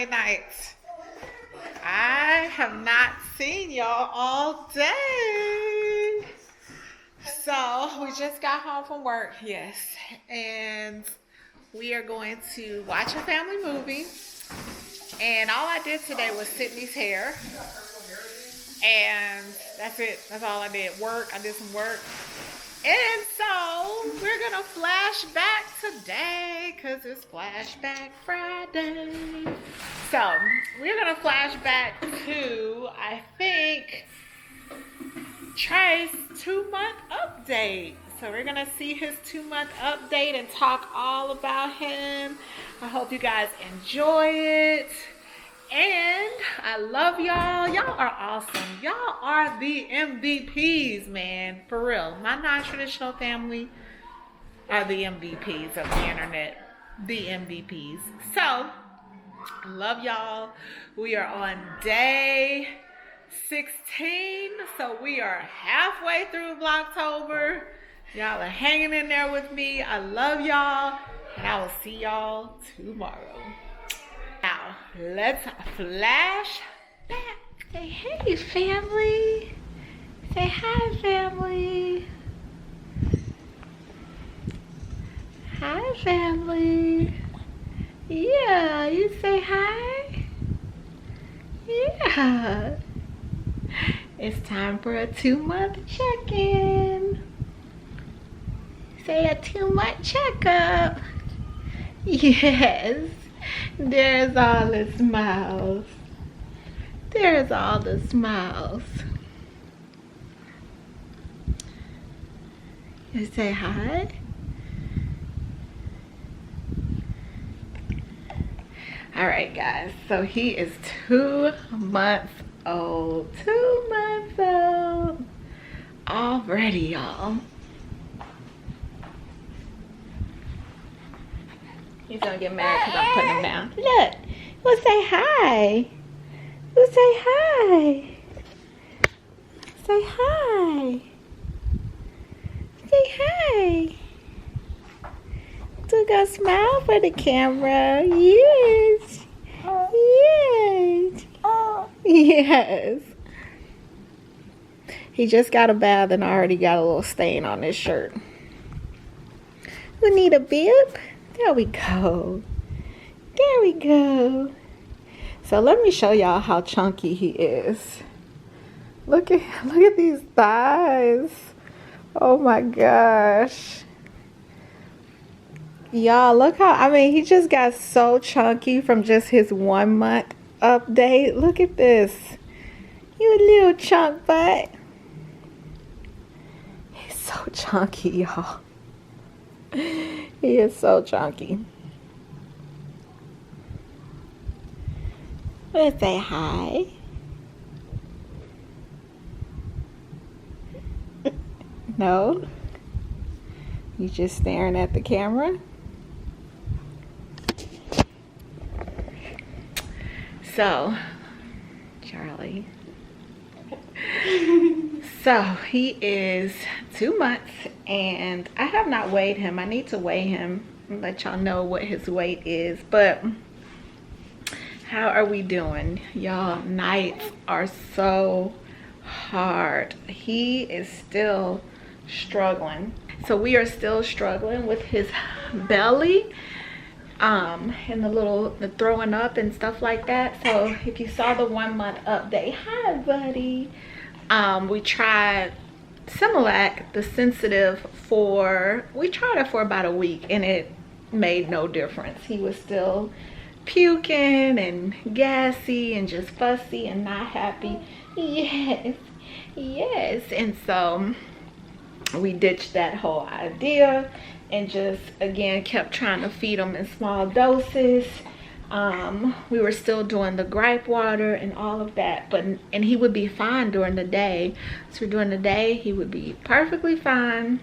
Friday night. I have not seen y'all all day. So we just got home from work, yes. And we are going to watch a family movie. And all I did today was Sydney's hair. And that's it. That's all I did. Work. I did some work. And so we're going to flash back today because it's Flashback Friday. So we're going to flash back to, I think, Trey's 2-month update. So we're going to see his 2-month update and talk all about him. I hope you guys enjoy it. And I love y'all. Y'all are awesome. Y'all are the MVPs, man. For real. My non-traditional family are the MVPs of the internet. The MVPs. So, love y'all. We are on day 16. So, we are halfway through Vlogtober. Y'all are hanging in there with me. I love y'all. And I will see y'all tomorrow. Now, let's flash back. Say, hey, family. Say hi, family. Hi, family. Yeah, you say hi? Yeah. It's time for a 2-month check-in. Say a 2-month checkup. Yes. There's all the smiles. There's all the smiles. You say hi? Alright guys, so he is 2 months old. 2 months old. Already, y'all. He's gonna get mad because I'm putting him down. Look, we'll say hi. We'll say hi. Say hi. Say hi. So go smile for the camera. Yes. Yes. Yes. He just got a bath and already got a little stain on his shirt. We need a bib. There we go. There we go. So let me show y'all how chunky he is. Look at these thighs. Oh my gosh. Y'all, look how, I mean, he just got so chunky from just his 1-month update. Look at this. You little chunk butt. He's so chunky, y'all. He is so chunky. Let's say hi. No? You just staring at the camera? So, Charlie. So, he is 2 months and I have not weighed him. I need to weigh him and let y'all know what his weight is. But how are we doing? Y'all, nights are so hard. He is still struggling. So we are still struggling with his belly and the throwing up and stuff like that. So if you saw the 1-month update, hi buddy. We tried Similac, the sensitive, we tried it for about a week and it made no difference. He was still puking and gassy and just fussy and not happy. Yes, yes. And so we ditched that whole idea and just again kept trying to feed him in small doses. We were still doing the gripe water and all of that, and he would be fine during the day. So during the day he would be perfectly fine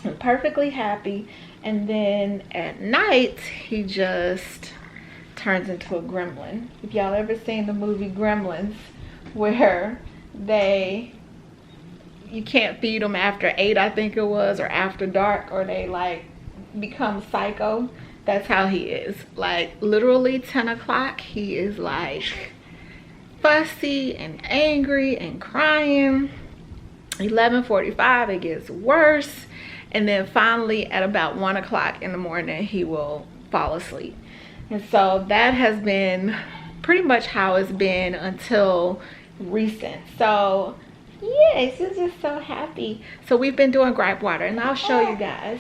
and perfectly happy, and then at night he just turns into a gremlin. If y'all ever seen the movie Gremlins, where you can't feed them after 8, I think it was, or after dark, or they like become psycho. That's how he is. Like literally 10 o'clock, he is like fussy and angry and crying. 11:45, it gets worse. And then finally at about 1 o'clock in the morning, he will fall asleep. And so that has been pretty much how it's been until recent. So yes, he's just so happy. So we've been doing gripe water, and I'll show you guys.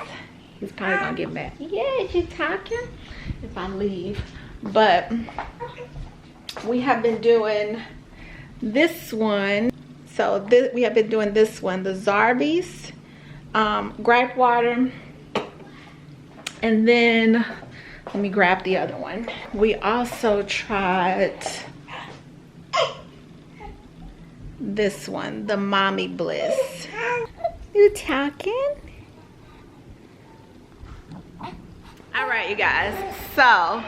He's probably gonna get mad. Yes, you talking if I leave. But we have been doing this one. So we have been doing this one, the Zarbee's gripe water. And then let me grab the other one. We also tried this one, the Mommy Bliss. You talking? All right, you guys, so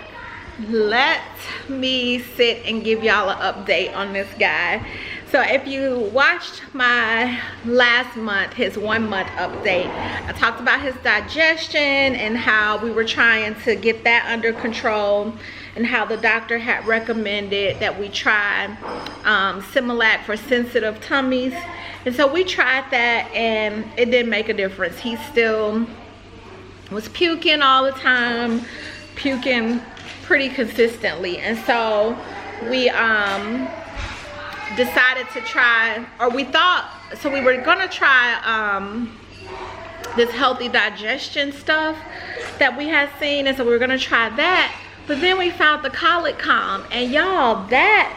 let me sit and give y'all an update on this guy. So if you watched my last month, his 1 month update, I talked about his digestion and how we were trying to get that under control, and how the doctor had recommended that we try Similac for sensitive tummies. And so we tried that, and it didn't make a difference. He still was puking all the time, puking pretty consistently. And so we decided to try, or we thought, so we were gonna try this healthy digestion stuff that we had seen, and so we were gonna try that. But then we found the Colic Calm, and y'all, that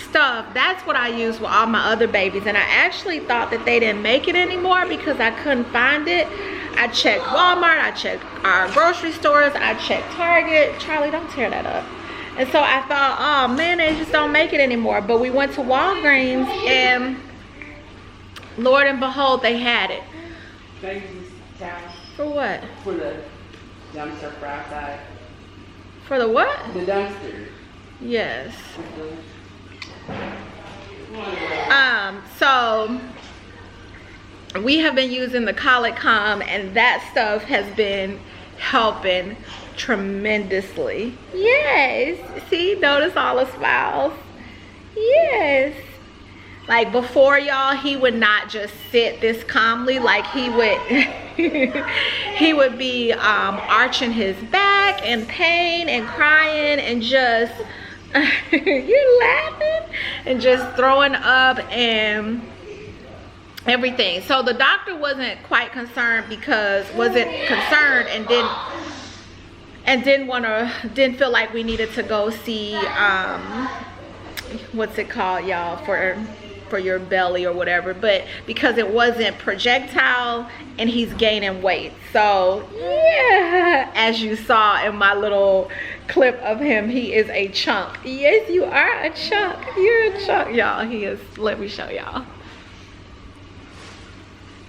stuff, that's what I use with all my other babies. And I actually thought that they didn't make it anymore because I couldn't find it. I checked Walmart, I checked our grocery stores, I checked Target. Charlie, don't tear that up. And so I thought, oh man, they just don't make it anymore. But we went to Walgreens, and Lord and behold, they had it. For what? For the dumpster for outside. For the what? The dumpster. Yes. So we have been using the Colic Calm, and that stuff has been helping tremendously. Yes. See, notice all the smiles. Yes. Like before, y'all, he would not just sit this calmly. Like he would he would be arching his back in pain and crying and just you're laughing and just throwing up and everything. So the doctor wasn't quite concerned because didn't feel like we needed to go see what's it called, y'all, for your belly or whatever, but because it wasn't projectile and he's gaining weight. So yeah, as you saw in my little clip of him, he is a chunk. Yes, you are a chunk. You're a chunk, y'all. He is. Let me show y'all.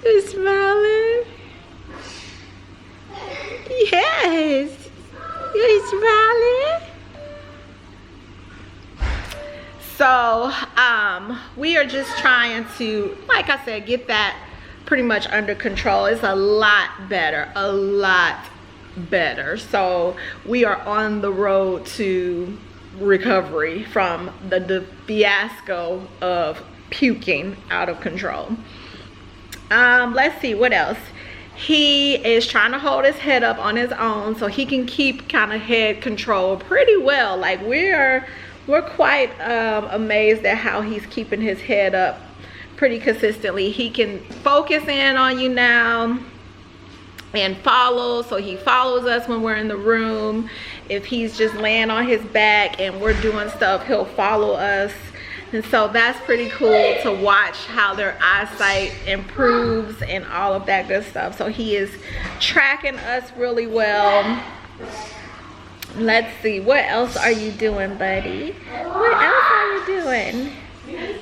He's smiling. Yes, you're smiling. So we are just trying to, like I said, get that pretty much under control. It's a lot better, a lot better. So we are on the road to recovery from the fiasco of puking out of control. Let's see what else. He is trying to hold his head up on his own so he can keep kind of head control pretty well. Like we're quite amazed at how he's keeping his head up pretty consistently. He can focus in on you now and follow. So he follows us when we're in the room. If he's just laying on his back and we're doing stuff, he'll follow us. And so that's pretty cool to watch how their eyesight improves and all of that good stuff. So he is tracking us really well. Let's see, what else are you doing, buddy? What else are you doing?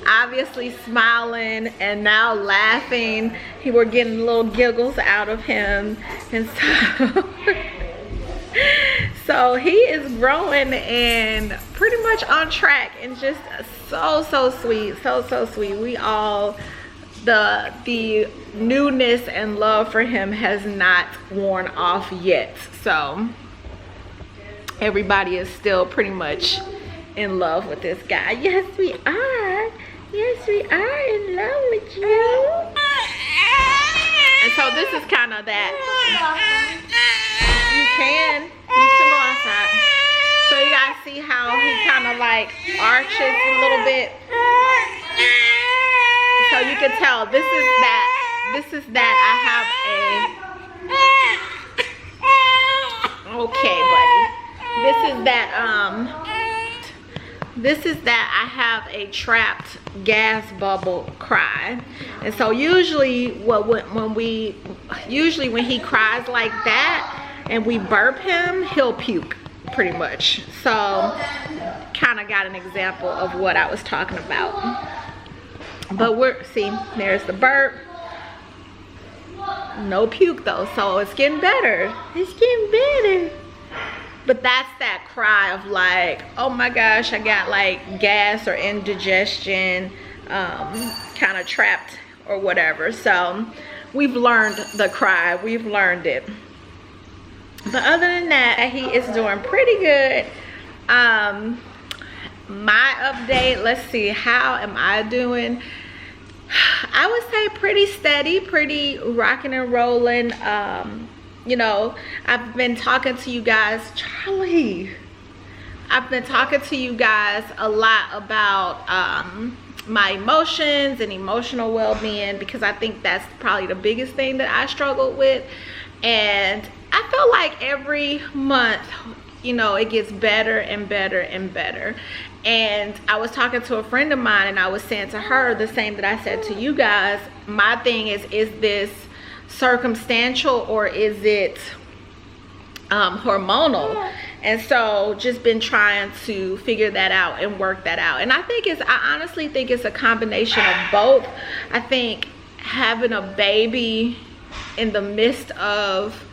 Obviously smiling and now laughing. We're getting little giggles out of him. And so he is growing and pretty much on track, and just so sweet, so sweet. We all, the newness and love for him has not worn off yet. So everybody is still pretty much in love with this guy. Yes, we are. Yes, we are in love with you. And so this is kind of that. You can go outside. So you guys see how he kind of like arches a little bit. So you can tell this is that. I have a. Okay, buddy. This is that I have a trapped gas bubble cry. And so usually when he cries like that and we burp him, he'll puke pretty much. So kind of got an example of what I was talking about. But see, there's the burp. No puke though, so it's getting better. It's getting better. But that's that cry of like, oh my gosh, I got like gas or indigestion, kind of trapped or whatever. So we've learned the cry, we've learned it. But other than that, he is doing pretty good. My update, let's see, how am I doing? I would say pretty steady, pretty rocking and rolling. You know, I've been talking to you guys, Charlie. I've been talking to you guys a lot about my emotions and emotional well-being, because I think that's probably the biggest thing that I struggled with. And I feel like every month, you know, it gets better and better and better. And I was talking to a friend of mine and I was saying to her the same that I said to you guys. My thing is this circumstantial or is it hormonal? And so just been trying to figure that out and work that out. And I honestly think it's a combination of both. I think having a baby in the midst of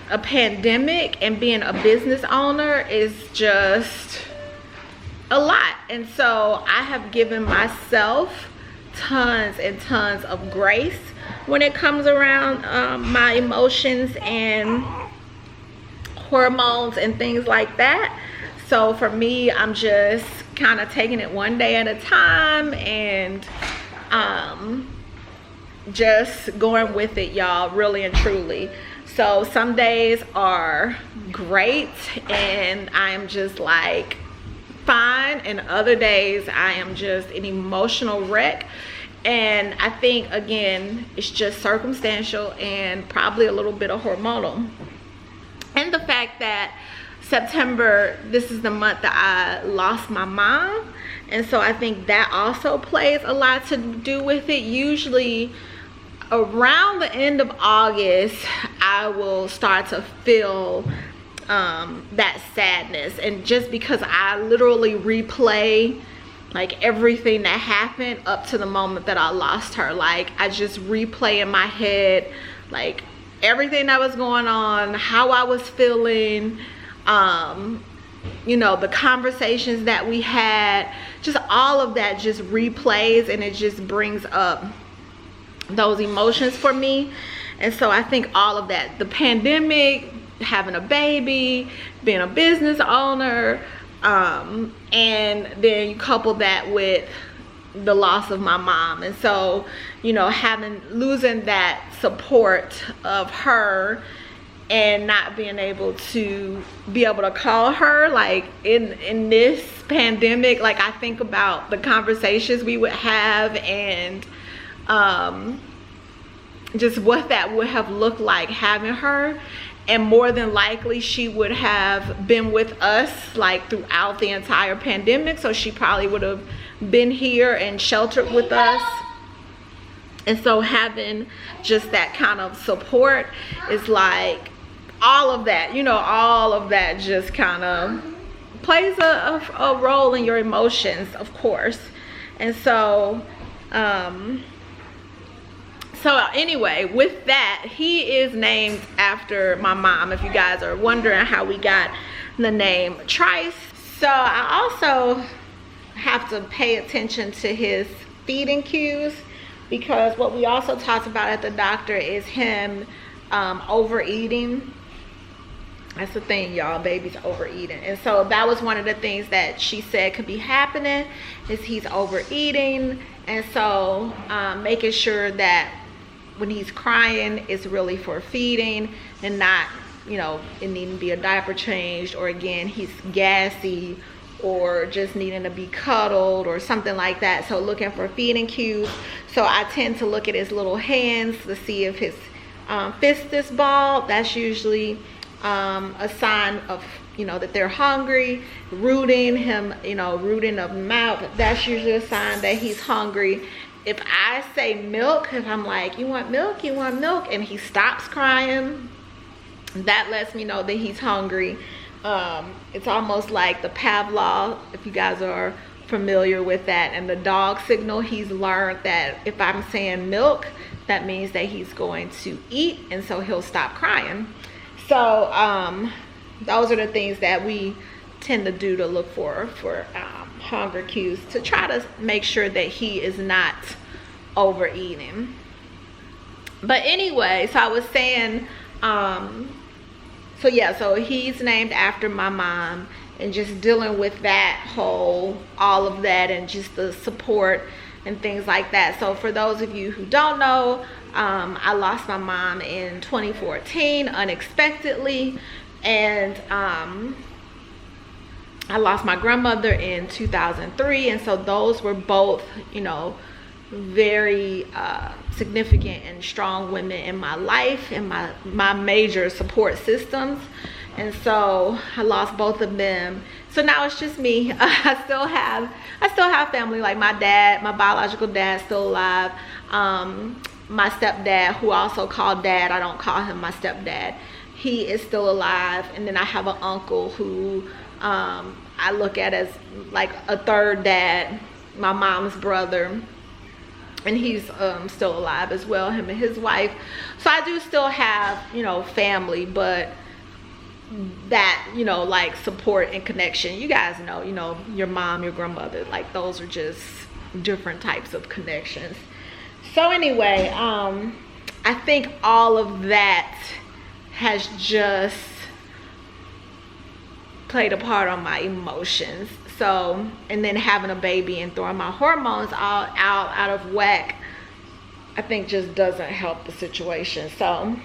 a pandemic and being a business owner is just a lot. And so I have given myself tons and tons of grace when it comes around my emotions and hormones and things like that. So for me, I'm just kind of taking it one day at a time and just going with it, y'all, really and truly. So some days are great and I'm just like fine, and other days I am just an emotional wreck. And I think, again, it's just circumstantial and probably a little bit of hormonal. And the fact that September, this is the month that I lost my mom. And so I think that also plays a lot to do with it. Usually around the end of August, I will start to feel that sadness. And just because I literally replay like everything that happened up to the moment that I lost her. Like I just replay in my head like everything that was going on, how I was feeling, you know, the conversations that we had, just all of that just replays, and it just brings up those emotions for me. And so I think all of that, the pandemic, having a baby, being a business owner, and then you couple that with the loss of my mom. And so, you know, losing that support of her and not being able to call her like in this pandemic, like I think about the conversations we would have and just what that would have looked like having her. And more than likely she would have been with us like throughout the entire pandemic, so she probably would have been here and sheltered with us. And so having just that kind of support is like all of that, you know, all of that just kind of plays a role in your emotions, of course. And so so anyway, with that, he is named after my mom, if you guys are wondering how we got the name Trice. So I also have to pay attention to his feeding cues, because what we also talked about at the doctor is him overeating. That's the thing, y'all, baby's overeating. And so that was one of the things that she said could be happening, is he's overeating. And so making sure that when he's crying, it's really for feeding and not, you know, it needing to be a diaper changed, or again, he's gassy or just needing to be cuddled or something like that. So looking for feeding cues. So I tend to look at his little hands to see if his fist is balled. That's usually a sign of, you know, that they're hungry. Rooting him, you know, rooting of mouth, that's usually a sign that he's hungry. If I say milk, if I'm like, you want milk, and he stops crying, that lets me know that he's hungry. It's almost like the Pavlov, if you guys are familiar with that, and the dog signal. He's learned that if I'm saying milk, that means that he's going to eat, and so he'll stop crying. So those are the things that we tend to do to look for hunger cues, to try to make sure that he is not overeating. But anyway, so I was saying, so yeah, so he's named after my mom, and just dealing with that all of that, and just the support and things like that. So for those of you who don't know, I lost my mom in 2014 unexpectedly, and I lost my grandmother in 2003, and so those were both, you know, very significant and strong women in my life, and my major support systems. And so I lost both of them. So now it's just me. I still have family, like my dad, my biological dad, still alive. My stepdad, who I also call dad, I don't call him my stepdad, he is still alive. And then I have an uncle who I look at as like a third dad, my mom's brother, and he's still alive as well, him and his wife. So I do still have, you know, family, but that, you know, like support and connection, you guys know, you know, your mom, your grandmother, like those are just different types of connections. So anyway, I think all of that has just played a part on my emotions. So, and then having a baby and throwing my hormones all out of whack, I think just doesn't help the situation. So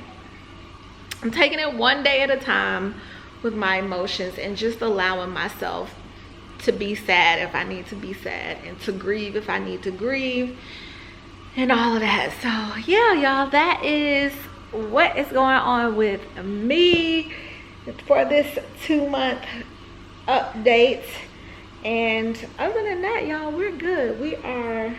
I'm taking it one day at a time with my emotions, and just allowing myself to be sad if I need to be sad, and to grieve if I need to grieve, and all of that. So yeah, y'all, that is what is going on with me for this 2-month update. And other than that, y'all, we're good. We are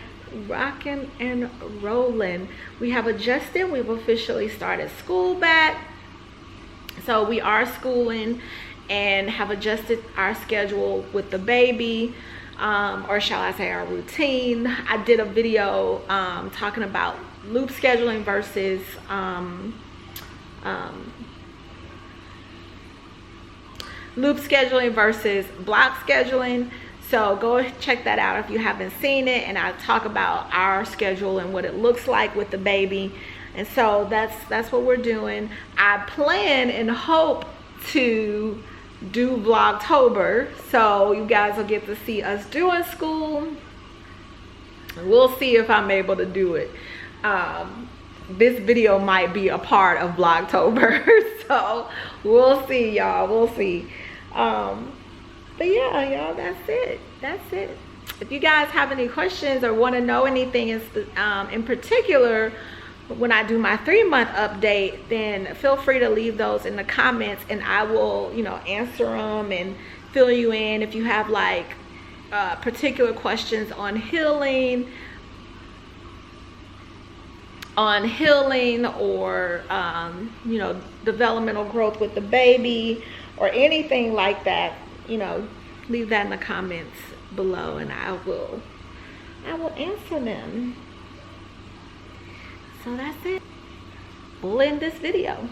rocking and rolling. We have adjusted. We've officially started school back. So we are schooling and have adjusted our schedule with the baby, or shall I say our routine. I did a video talking about loop scheduling versus block scheduling. So go check that out if you haven't seen it. And I talk about our schedule and what it looks like with the baby. And so that's what we're doing. I plan and hope to do Vlogtober, so you guys will get to see us doing school. We'll see if I'm able to do it. This video might be a part of Vlogtober, so we'll see, y'all. We'll see. But yeah, y'all, that's it. If you guys have any questions or want to know anything in particular when I do my 3-month update, then feel free to leave those in the comments, and I will, you know, answer them and fill you in. If you have like particular questions on healing, or you know, developmental growth with the baby, or anything like that, you know, leave that in the comments below, and I will answer them. So that's it. We'll end this video.